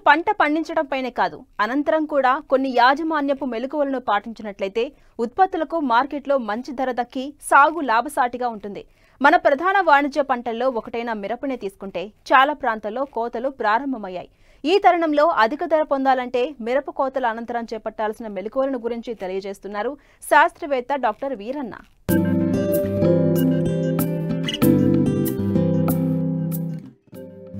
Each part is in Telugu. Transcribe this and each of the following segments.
పంట పండించడంపైనే కాదు, అనంతరం కూడా కొన్ని యాజమాన్యపు మెలకువలను పాటించినట్లయితే ఉత్పత్తులకు మార్కెట్లో మంచి ధర దక్కి సాగు లాభసాటిగా ఉంటుంది. మన ప్రధాన వాణిజ్య పంటల్లో ఒకటైన మిరపనే తీసుకుంటే చాలా ప్రాంతాల్లో కోతలు ప్రారంభమయ్యాయి. ఈ తరుణంలో అధిక ధర పొందాలంటే మిరప కోతల అనంతరం చేపట్టాల్సిన మెలకువలను గురించి తెలియజేస్తున్నారు శాస్త్రవేత్త డాక్టర్ వీరన్న.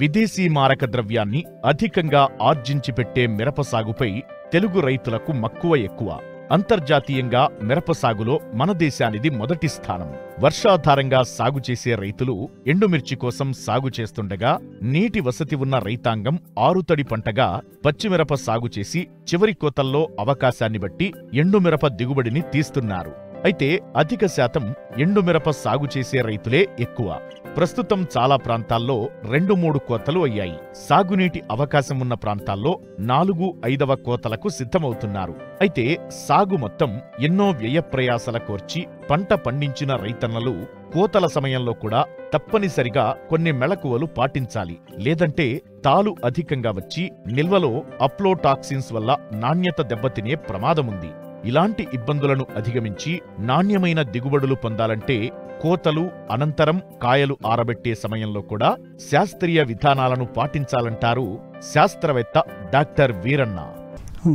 విదేశీ మారక ద్రవ్యాన్ని అధికంగా ఆర్జించి పెట్టే మిరప సాగుపై తెలుగు రైతులకు మక్కువ ఎక్కువ. అంతర్జాతీయంగా మిరప సాగులో మన దేశానిది మొదటి స్థానం. వర్షాధారంగా సాగు చేసే రైతులు ఎండుమిర్చి కోసం సాగు చేస్తుండగా, నీటి వసతి ఉన్న రైతాంగం ఆరుతడి పంటగా పచ్చిమిరప సాగు చేసి చివరి కోతల్లో అవకాశాన్ని బట్టి ఎండుమిరప దిగుబడిని తీస్తున్నారు. అయితే అధిక శాతం ఎండుమిరప సాగు చేసే రైతులే ఎక్కువ. ప్రస్తుతం చాలా ప్రాంతాల్లో 2-3 కోతలు అయ్యాయి. సాగునీటి అవకాశం ఉన్న ప్రాంతాల్లో 4-5వ కోతలకు సిద్ధమవుతున్నారు. అయితే సాగు మొత్తం ఎన్నో వ్యయప్రయాసల కోర్చి పంట పండించిన రైతన్నలు కోతల సమయంలో కూడా తప్పనిసరిగా కొన్ని మెళకువలు పాటించాలి. లేదంటే తాలు అధికంగా వచ్చి నిల్వలో అప్లోటాక్సిన్స్ వల్ల నాణ్యత దెబ్బతినే ప్రమాదముంది. ఇలాంటి ఇబ్బందులను అధిగమించి నాణ్యమైన దిగుబడులు పొందాలంటే కోతలు అనంతరం కాయలు ఆరబెట్టే సమయంలో కూడా శాస్త్రీయ విధానాలను పాటించాలంటారు శాస్త్రవేత్త డాక్టర్ వీరన్న.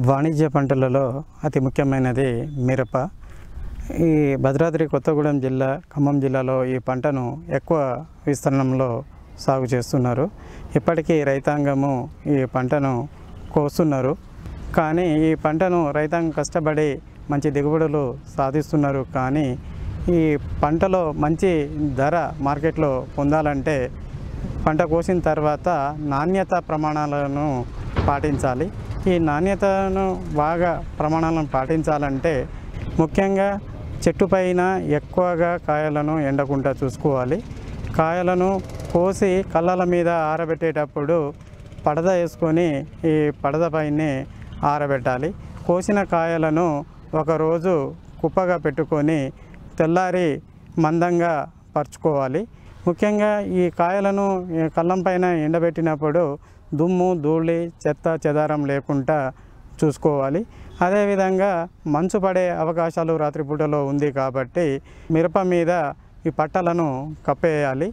వాణిజ్య పంటలలో అతి ముఖ్యమైనది మిరప. ఈ భద్రాద్రి కొత్తగూడెం జిల్లా, ఖమ్మం జిల్లాలో ఈ పంటను ఎక్కువ విస్తీర్ణంలో సాగు చేస్తున్నారు. ఇప్పటికీ రైతాంగము ఈ పంటను కోస్తున్నారు. కానీ ఈ పంటను రైతాంగం కష్టపడి మంచి దిగుబడులు సాధిస్తున్నారు. కానీ ఈ పంటలో మంచి ధర మార్కెట్లో పొందాలంటే పంట కోసిన తర్వాత నాణ్యత ప్రమాణాలను పాటించాలి. ఈ నాణ్యతను బాగా ప్రమాణాలను పాటించాలంటే ముఖ్యంగా చెట్టు పైన ఎక్కువగా కాయలను ఎండకుండా చూసుకోవాలి. కాయలను కోసి కళ్ళల మీద ఆరబెట్టేటప్పుడు పడద వేసుకొని ఈ పడద పైనే ఆరబెట్టాలి. కోసిన కాయలను ఒకరోజు కుప్పగా పెట్టుకొని తెల్లారి మందంగా పరుచుకోవాలి. ముఖ్యంగా ఈ కాయలను కళ్ళం పైన ఎండబెట్టినప్పుడు దుమ్ము, ధూళి, చెత్త చెదారం లేకుండా చూసుకోవాలి. అదేవిధంగా మంచు పడే అవకాశాలు రాత్రిపూటలో ఉంది కాబట్టి మిరప మీద ఈ పట్టలను కప్పేయాలి.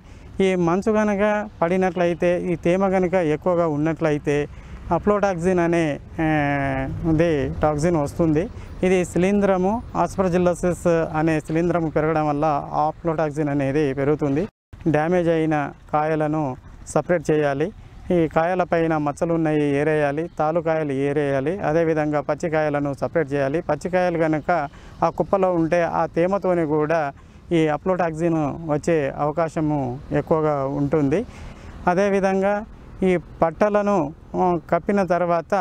ఈ మంచు కనుక పడినట్లయితే, ఈ తేమ కనుక ఎక్కువగా ఉన్నట్లయితే అప్లోటాక్సిన్ అనే టాక్సిన్ వస్తుంది. ఇది శిలీంధ్రము, ఆస్పర్జిల్లసిస్ అనే శిలీంధ్రము పెరగడం వల్ల అప్లోటాక్సిన్ అనేది పెరుగుతుంది. డ్యామేజ్ అయిన కాయలను సపరేట్ చేయాలి. ఈ కాయలపైన మచ్చలు ఉన్నాయి ఏరేయాలి, తాలుకాయలు ఏరేయాలి. అదేవిధంగా పచ్చికాయలను సపరేట్ చేయాలి. పచ్చికాయలు కనుక ఆ కుప్పలో ఉంటే ఆ తేమతోని కూడా ఈ అప్లోటాక్సిన్ వచ్చే అవకాశము ఎక్కువగా ఉంటుంది. అదేవిధంగా ఈ పట్టలను కప్పిన తర్వాత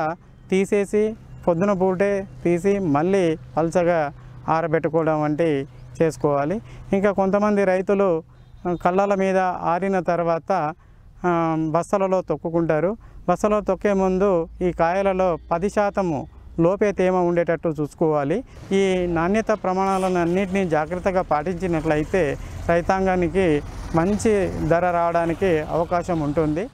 తీసేసి పొద్దున పూటే తీసి మళ్ళీ పల్చగా ఆరబెట్టుకోవడం వంటివి చేసుకోవాలి. ఇంకా కొంతమంది రైతులు కళ్ళల మీద ఆరిన తర్వాత బస్తలలో తొక్కుకుంటారు. బస్తలో తొక్కే ముందు ఈ కాయలలో 10% లోపే తేమ ఉండేటట్టు చూసుకోవాలి. ఈ నాణ్యత ప్రమాణాలను అన్నింటినీ జాగ్రత్తగా పాటించినట్లయితే రైతాంగానికి మంచి ధర రావడానికి అవకాశం ఉంటుంది.